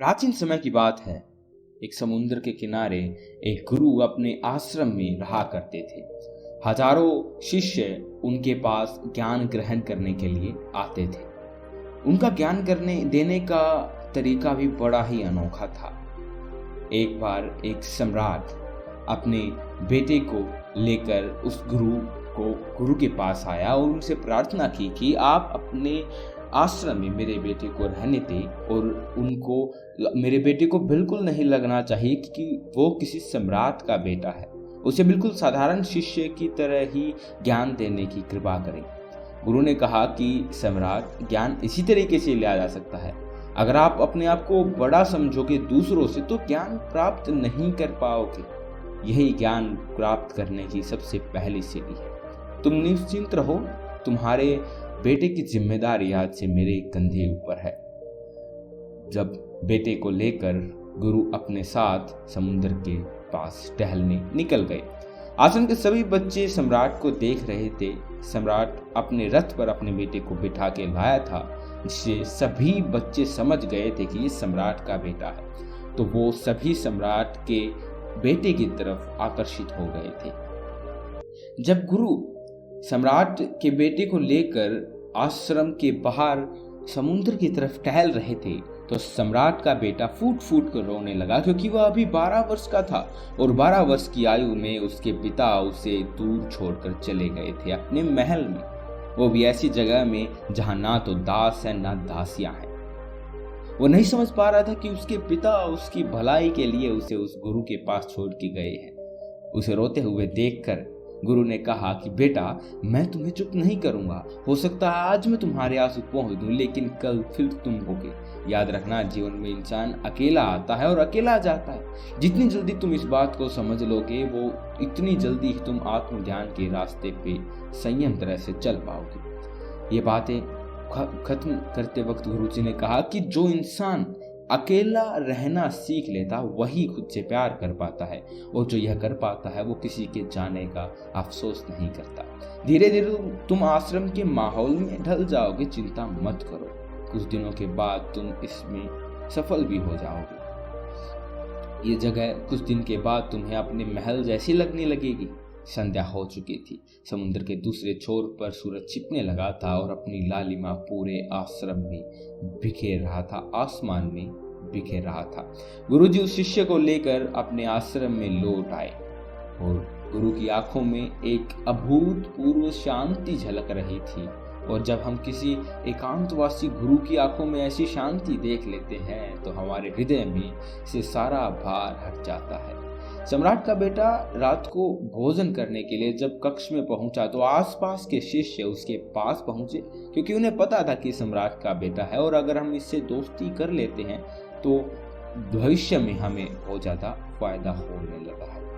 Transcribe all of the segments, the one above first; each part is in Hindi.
प्राचीन समय की बात है। एक समुद्र के किनारे एक गुरु अपने आश्रम में रहा करते थे। हजारों शिष्य उनके पास ज्ञान ग्रहण करने के लिए आते थे। उनका ज्ञान करने देने का तरीका भी बड़ा ही अनोखा था। एक बार एक सम्राट अपने बेटे को लेकर उस गुरु के पास आया और उनसे प्रार्थना की कि आप अपने आश्रम में मेरे बेटे को रहने दें और उनको मेरे बेटे को बिल्कुल नहीं लगना चाहिए कि वो किसी सम्राट का बेटा है। उसे बिल्कुल साधारण शिष्य की तरह ही ज्ञान देने की कृपा करें। गुरु ने कहा कि सम्राट, ज्ञान इसी तरीके से लिया जा सकता है। अगर आप अपने आप को बड़ा समझोगे दूसरों से तो ज्ञान प्राप्त नहीं कर पाओगे। यही ज्ञान प्राप्त करने की सबसे पहली सीढ़ी है। तुम निश्चिंत रहो, तुम्हारे बेटे की जिम्मेदारी आज से मेरे कंधे ऊपर है। जब बेटे को लेकर गुरु अपने साथ समुद्र के पास टहलने निकल गए। आश्रम के सभी बच्चे सम्राट को देख रहे थे। सम्राट अपने रथ पर अपने बेटे को बिठा के लाया था, जिससे सभी बच्चे समझ गए थे कि ये सम्राट का बेटा है। तो वो सभी सम्राट के बेटे की तरफ आकर्षित हो गए थे। जब गुरु सम्राट के बेटे को लेकर आश्रम के बाहर समुद्र की तरफ टहल रहे थे तो सम्राट का बेटा फूट फूट कर रोने लगा, क्योंकि वह अभी 12 वर्ष का था और 12 वर्ष की आयु में उसके पिता उसे दूर छोड़कर चले गए थे अपने महल में, वो भी ऐसी जगह में जहां ना तो दास है ना दासियां हैं। वो नहीं समझ पा रहा था कि उसके पिता उसकी भलाई के लिए उसे उस गुरु के पास छोड़ के गए हैं। उसे रोते हुए देखकर गुरु ने कहा कि बेटा, मैं तुम्हें चुप नहीं करूंगा। हो सकता है आज मैं तुम्हारे आंसू पहुंच दूं, लेकिन कल फिर तुम होगे। याद रखना, जीवन में इंसान अकेला आता है और अकेला जाता है। जितनी जल्दी तुम इस बात को समझ लोगे, वो इतनी जल्दी ही तुम आत्मज्ञान के रास्ते पे संयम तरह से चल पाओगे। ये बातें खत्म करते वक्त गुरुजी ने कहा कि जो इंसान अकेला रहना सीख लेता वही खुद से प्यार कर पाता है, और जो यह कर पाता है वो किसी के जाने का अफसोस नहीं करता। धीरे धीरे तुम आश्रम के माहौल में ढल जाओगे, चिंता मत करो। कुछ दिनों के बाद तुम इसमें सफल भी हो जाओगे। ये जगह कुछ दिन के बाद तुम्हें अपने महल जैसी लगने लगेगी। संध्या हो चुकी थी। समुद्र के दूसरे छोर पर सूरज छिपने लगा था और अपनी लालिमा पूरे आश्रम में बिखेर रहा था, आसमान में बिखेर रहा था। गुरुजी उस शिष्य को लेकर अपने आश्रम में लौट आए और गुरु की आंखों में एक अभूतपूर्व शांति झलक रही थी। और जब हम किसी एकांतवासी गुरु की आंखों में ऐसी शांति देख लेते हैं तो हमारे हृदय में से सारा भार हट जाता है। सम्राट का बेटा रात को भोजन करने के लिए जब कक्ष में पहुंचा तो आसपास के शिष्य उसके पास पहुंचे, क्योंकि उन्हें पता था कि सम्राट का बेटा है और अगर हम इससे दोस्ती कर लेते हैं तो भविष्य में हमें बहुत ज्यादा फायदा होने लगा है।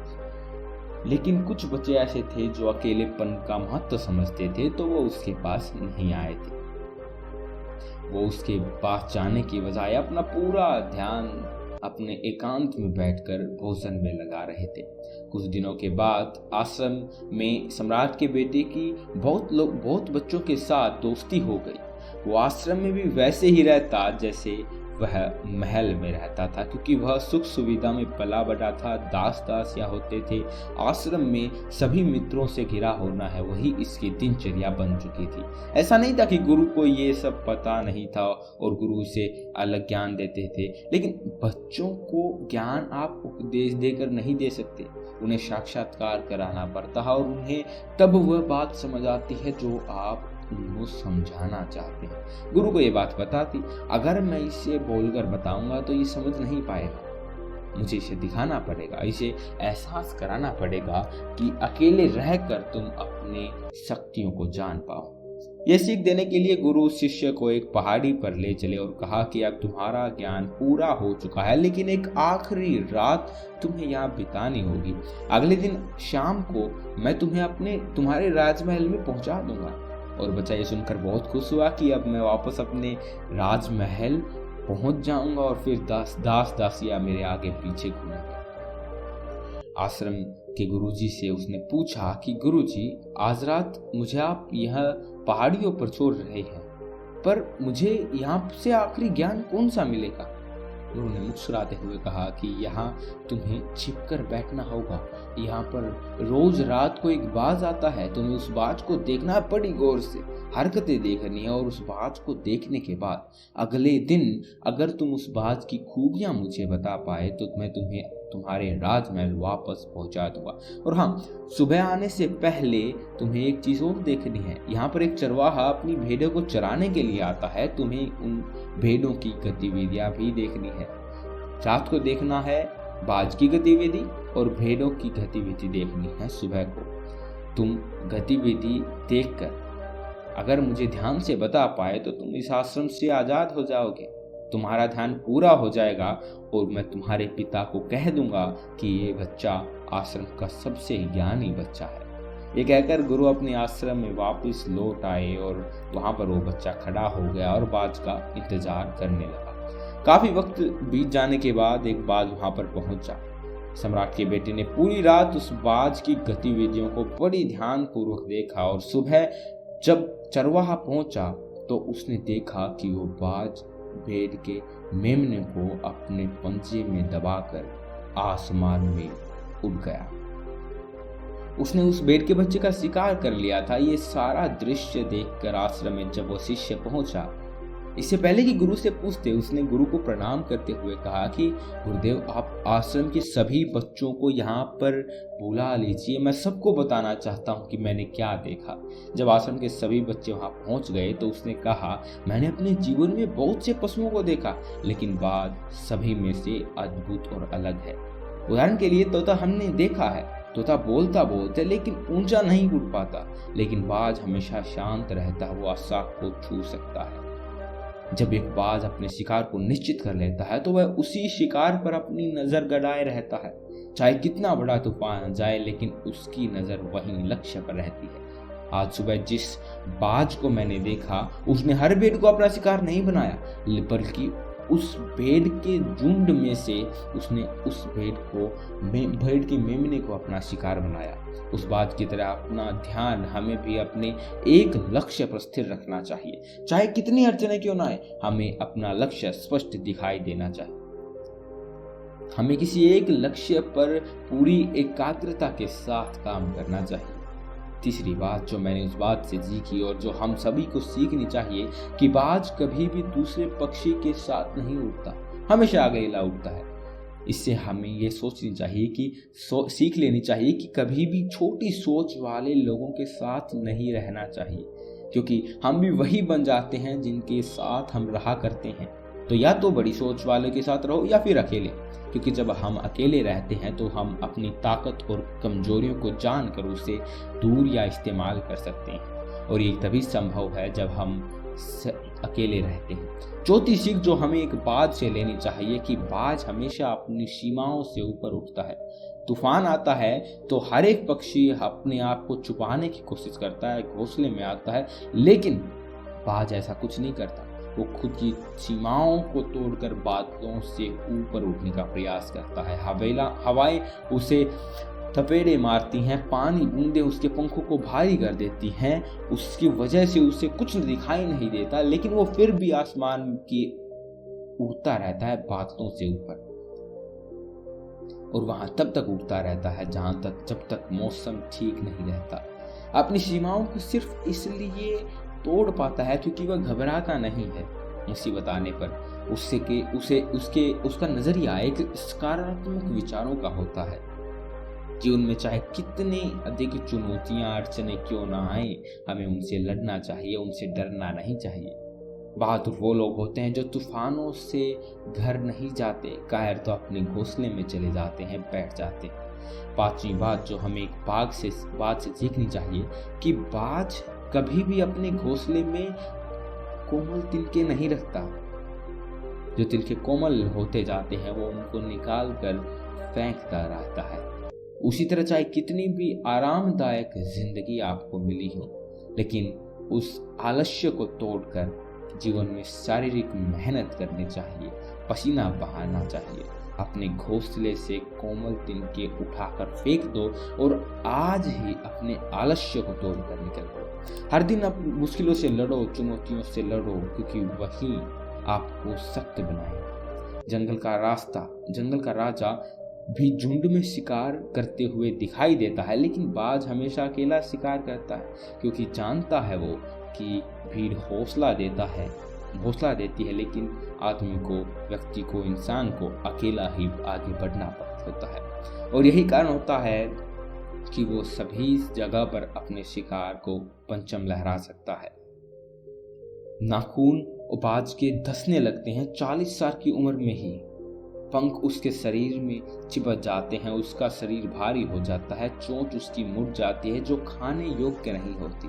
लेकिन कुछ बच्चे ऐसे थे जो अकेलेपन का महत्व समझते थे, तो वो उसके पास नहीं आए थे। वो उसके पास जाने की बजाय अपना पूरा ध्यान अपने एकांत में बैठकर भोजन में लगा रहे थे। कुछ दिनों के बाद आश्रम में सम्राट के बेटे की बहुत बच्चों के साथ दोस्ती हो गई। वो आश्रम में भी वैसे ही रहता जैसे वह महल में रहता था, क्योंकि वह सुख सुविधा में पला बड़ा था। दास दासियां होते थे। आश्रम में सभी मित्रों से घिरा होना है, वही इसकी दिनचर्या बन चुकी थी। ऐसा नहीं था कि गुरु को ये सब पता नहीं था और गुरु से अलग ज्ञान देते थे, लेकिन बच्चों को ज्ञान आप उपदेश देकर नहीं दे सकते, उन्हें साक्षात्कार कराना पड़ता है और उन्हें तब वह बात समझ आती है जो आप उनको समझाना चाहते हैं। गुरु को ये बात पता थी, अगर मैं इसे बोलकर बताऊंगा तो ये समझ नहीं पाएगा। मुझे इसे दिखाना पड़ेगा, इसे एहसास कराना पड़ेगा कि अकेले रहकर तुम अपने शक्तियों को जान पाओ। यह सीख देने के लिए गुरु शिष्य को एक पहाड़ी पर ले चले और कहा कि अब तुम्हारा ज्ञान पूरा हो चुका है, लेकिन एक आखिरी रात तुम्हें यहाँ बितानी होगी। अगले दिन शाम को मैं तुम्हें तुम्हारे राजमहल में पहुंचा दूंगा। और बच्चा ये सुनकर बहुत खुश हुआ कि अब मैं वापस अपने राजमहल पहुंच जाऊंगा और फिर दास दासिया मेरे आगे पीछे घूमेंगे। आश्रम के गुरुजी से उसने पूछा कि गुरुजी, आज रात मुझे आप यह पहाड़ियों पर छोड़ रहे हैं, पर मुझे यहाँ से आखिरी ज्ञान कौन सा मिलेगा? गुरु ने मुस्कुराते हुए कहा कि यहाँ तुम्हें छिपकर बैठना होगा। यहाँ पर रोज रात को एक बाज आता है, तुम्हें उस बाज को देखना है, बड़ी गौर से हरकतें देखनी है, और उस बाज को देखने के बाद अगले दिन अगर तुम उस बाज की खूबियां मुझे बता पाए तो मैं तुम्हें तुम्हारे राजमहल वापस पहुंचा दूंगा। और हाँ, सुबह आने से पहले तुम्हें एक चीज और देखनी है। यहाँ पर एक चरवाहा अपनी भेड़ों को चराने के लिए आता है, तुम्हें उन भेड़ों की गतिविधियां भी देखनी है। रात को देखना है बाज की गतिविधि और भेड़ों की गतिविधि देखनी है सुबह को। तुम गतिविधि देखकर अगर मुझे ध्यान से बता पाए तो तुम इस आश्रम से आजाद हो जाओगे, तुम्हारा ध्यान पूरा हो जाएगा और मैं तुम्हारे पिता को कह दूंगा कि ये बच्चा आश्रम का सबसे ज्ञानी बच्चा है। ये कहकर गुरु अपने आश्रम में वापस लौट आए और वहां पर वो बच्चा खड़ा हो गया और बाज का इंतजार करने लगा। काफी वक्त बीत जाने के बाद एक बाज वहां पर पहुंचा। सम्राट के बेटे ने पूरी रात उस बाज की गतिविधियों को बड़ी ध्यान पूर्वक देखा और सुबह जब चरवाहा पहुंचा तो उसने देखा कि वो बाज भेड़ के मेमने को अपने पंजे में दबाकर आसमान में उड़ गया। उसने उस भेड़ के बच्चे का शिकार कर लिया था। ये सारा दृश्य देखकर आश्रम में जब वो शिष्य पहुंचा, इससे पहले कि गुरु से पूछते, उसने गुरु को प्रणाम करते हुए कहा कि गुरुदेव, आप आश्रम के सभी बच्चों को यहाँ पर बुला लीजिए, मैं सबको बताना चाहता हूँ कि मैंने क्या देखा। जब आश्रम के सभी बच्चे वहाँ पहुँच गए तो उसने कहा, मैंने अपने जीवन में बहुत से पशुओं को देखा, लेकिन बाज सभी में से अद्भुत और अलग है। उदाहरण के लिए तोता हमने देखा है, तोता बोलता बहुत है लेकिन ऊंचा नहीं उड़ पाता, लेकिन बाज हमेशा शांत रहता है, वो आकाश को छू सकता है। जब एक बाज अपने शिकार को निश्चित कर लेता है तो वह उसी शिकार पर अपनी नजर गड़ाए रहता है, चाहे कितना बड़ा तूफान जाए, लेकिन उसकी नजर वहीं लक्ष्य पर रहती है। आज सुबह जिस बाज को मैंने देखा उसने हर भेड़ को अपना शिकार नहीं बनाया, बल्कि उस भेड़ के झुंड में से उसने उस भेड़ के मेमने को अपना शिकार बनाया। उस बात की तरह अपना ध्यान हमें भी अपने एक लक्ष्य पर स्थिर रखना चाहिए, चाहे कितनी अड़चने क्यों ना आए, हमें अपना लक्ष्य स्पष्ट दिखाई देना चाहिए। हमें किसी एक लक्ष्य पर पूरी एकाग्रता के साथ काम करना चाहिए। तीसरी बात जो मैंने उस बात से सीखी और जो हम सभी को सीखनी चाहिए कि बाज कभी भी दूसरे पक्षी के साथ नहीं उड़ता, हमेशा अकेला उड़ता है। इससे हमें ये सोचनी चाहिए कि सीख लेनी चाहिए कि कभी भी छोटी सोच वाले लोगों के साथ नहीं रहना चाहिए, क्योंकि हम भी वही बन जाते हैं जिनके साथ हम रहा करते हैं। तो या तो बड़ी सोच वाले के साथ रहो या फिर अकेले, क्योंकि जब हम अकेले रहते हैं तो हम अपनी ताकत और कमजोरियों को जानकर उसे दूर या इस्तेमाल कर सकते हैं, और ये तभी संभव है जब हम अकेले रहते हैं। चौथी सीख जो हमें एक बाज से लेनी चाहिए कि बाज हमेशा अपनी सीमाओं से ऊपर उठता है। तूफान आता है तो हर एक पक्षी अपने आप को छुपाने की कोशिश करता है, घोंसले में आता है, लेकिन बाज ऐसा कुछ नहीं करता। वो खुद की सीमाओं को तोड़कर बादलों से ऊपर उठने का प्रयास करता है। हवाएं उसे थपेड़े मारती हैं, पानी बूंदे उसके पंखों को भारी कर देती हैं, उसकी वजह से उसे कुछ दिखाई नहीं देता, लेकिन वो फिर भी आसमान की उड़ता रहता है बादलों से ऊपर, और वहां तब तक उड़ता रहता है जब तक मौसम ठीक नहीं रहता। अपनी सीमाओं को सिर्फ इसलिए तोड़ पाता है क्योंकि वह घबराता नहीं है। मुसीबत आने पर उसका नजरिया एक सकारात्मक विचारों का होता है। जीवन में चाहे कितनी अधिक चुनौतियां अड़चने क्यों ना आए, हमें उनसे लड़ना चाहिए, उनसे डरना नहीं चाहिए। बहादुर वो लोग होते हैं जो तूफानों से घर नहीं जाते, कायर तो अपने घोंसले में चले जाते हैं, बैठ जाते हैं। पांचवी बात जो हमें एक बाज से सीखनी चाहिए कि बाज कभी भी अपने घोंसले में कोमल तिनके नहीं रखता। जो तिनके कोमल होते जाते हैं वो उनको निकाल कर फेंकता रहता है। उसी तरह चाहे कितनी भी आरामदायक जिंदगी आपको मिली हो, लेकिन उस आलस्य को तोड़कर जीवन में शारीरिक मेहनत करनी चाहिए, पसीना बहाना चाहिए। अपने घोंसले से कोमल तिनके उठाकर फेंक दो और आज ही अपने आलस्य को तोड़कर निकल पड़ो। हर दिन आप मुश्किलों से लड़ो, चुनौतियों से लड़ो, क्योंकि वही आपको सख्त बनाएगा। जंगल का राजा भी झुंड में शिकार करते हुए दिखाई देता है, लेकिन बाज हमेशा अकेला शिकार करता है, क्योंकि जानता है वो कि भीड़ हौसला देती है, लेकिन आदमी को, व्यक्ति को, इंसान को अकेला ही आगे बढ़ना होता है। और यही कारण होता है कि वो सभी जगह पर अपने शिकार को परचम लहरा सकता है। नाखून बाज के धंसने लगते हैं 40 साल की उम्र में ही। पंख उसके शरीर में चिपक जाते हैं, उसका शरीर भारी हो जाता है, चोंच उसकी मुड़ जाती है जो खाने योग्य नहीं होती।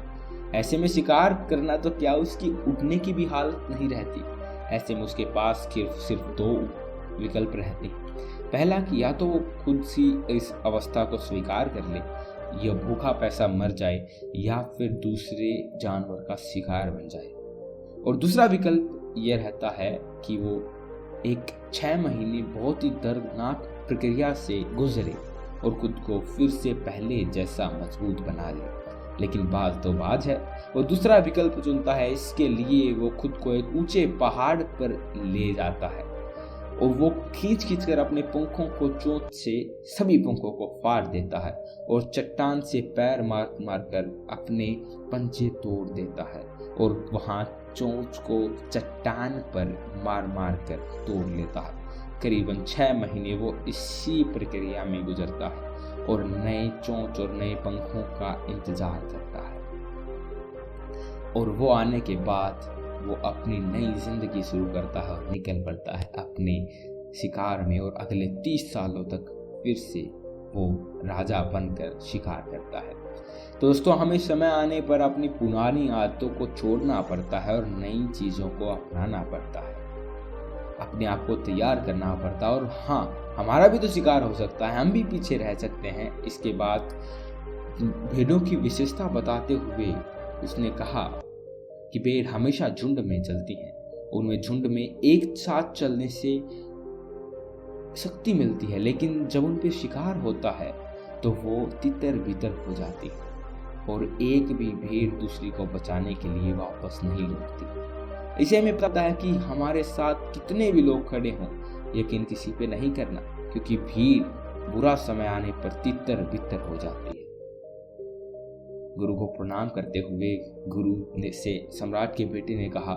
ऐसे में शिकार करना तो क्या, उसकी उठने की भी हालत नहीं रहती। ऐसे में उसके पास सिर्फ 2 विकल्प रहते हैं। पहला कि या तो वो खुद सी इस अवस्था को स्वीकार कर ले, या भूखा पैसा मर जाए, या फिर दूसरे जानवर का शिकार बन जाए। और दूसरा विकल्प यह रहता है कि वो एक 6 महीने बहुत ही दर्दनाक प्रक्रिया से गुजरे और खुद को फिर से पहले जैसा मजबूत बना ले। लेकिन बाज तो बाज है, वो दूसरा विकल्प चुनता है। इसके लिए वो खुद को एक ऊंचे पहाड़ पर ले जाता है और वो खींच कर अपने पंखों को, चोंच से सभी पंखों को फाड़ देता है और चट्टान से पैर मार कर अपने पंजे तोड़ देता है और वहां चोंच को चट्टान पर मार कर तोड़ लेता है। करीबन 6 महीने वो इसी प्रक्रिया में गुजरता है और नए चोंच और नए पंखों का इंतजार करता है। और वो आने के बाद वो अपनी नई जिंदगी शुरू करता है और निकल पड़ता है अपने शिकार में, और अगले 30 सालों तक फिर से वो राजा बनकर शिकार करता है। तो दोस्तों, हमें समय आने पर अपनी पुरानी आदतों को छोड़ना पड़ता है और नई चीज़ों को अपनाना पड़ता है, अपने आप को तैयार करना पड़ता है। और हाँ, हमारा भी तो शिकार हो सकता है, हम भी पीछे रह सकते हैं। इसके बाद भेड़ों की विशेषता बताते हुए उसने कहा कि भेड़ हमेशा झुंड में चलती हैं, उनमें झुंड में एक साथ चलने से शक्ति मिलती है, लेकिन जब उन पे शिकार होता है तो वो तितर बितर हो जाती है और एक भी भीड़ दूसरी को बचाने के लिए वापस नहीं लौटती। इसे हमें पता है कि हमारे साथ कितने भी लोग खड़े हों, यकीन किसी पे नहीं करना, क्योंकि भीड़ बुरा समय आने पर तितर बितर हो जाती है। गुरु को प्रणाम करते हुए गुरु से सम्राट के बेटे ने कहा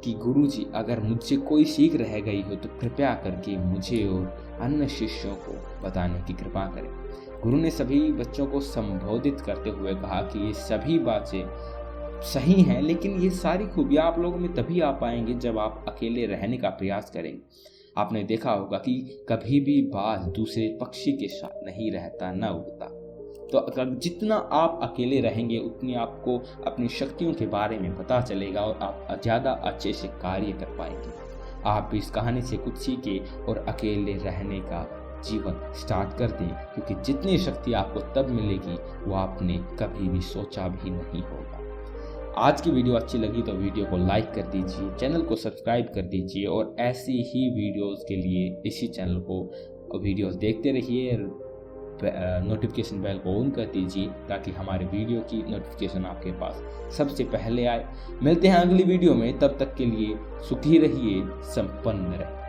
कि गुरुजी, अगर मुझसे कोई सीख रह गई हो तो कृपया करके मुझे और अन्य शिष्यों को बताने की कृपा करें। गुरु ने सभी बच्चों को संबोधित करते हुए कहा कि ये सभी बातें सही हैं, लेकिन ये सारी खूबियाँ आप लोगों में तभी आ पाएंगे जब आप अकेले रहने का प्रयास करेंगे। आपने देखा होगा कि कभी भी बाज दूसरे पक्षी के साथ नहीं रहता, न उड़ता। तो अगर जितना आप अकेले रहेंगे उतनी आपको अपनी शक्तियों के बारे में पता चलेगा और आप ज़्यादा अच्छे से कार्य कर पाएंगे। आप इस कहानी से कुछ सीखें और अकेले रहने का जीवन स्टार्ट कर दें, क्योंकि जितनी शक्ति आपको तब मिलेगी वो आपने कभी भी सोचा भी नहीं होगा। आज की वीडियो अच्छी लगी तो वीडियो को लाइक कर दीजिए, चैनल को सब्सक्राइब कर दीजिए और ऐसी ही वीडियोस के लिए इसी चैनल को वीडियोस देखते रहिए। नोटिफिकेशन बेल को ऑन कर दीजिए ताकि हमारे वीडियो की नोटिफिकेशन आपके पास सबसे पहले आए। मिलते हैं अगली वीडियो में, तब तक के लिए सुखी रहिए, संपन्न रहिए।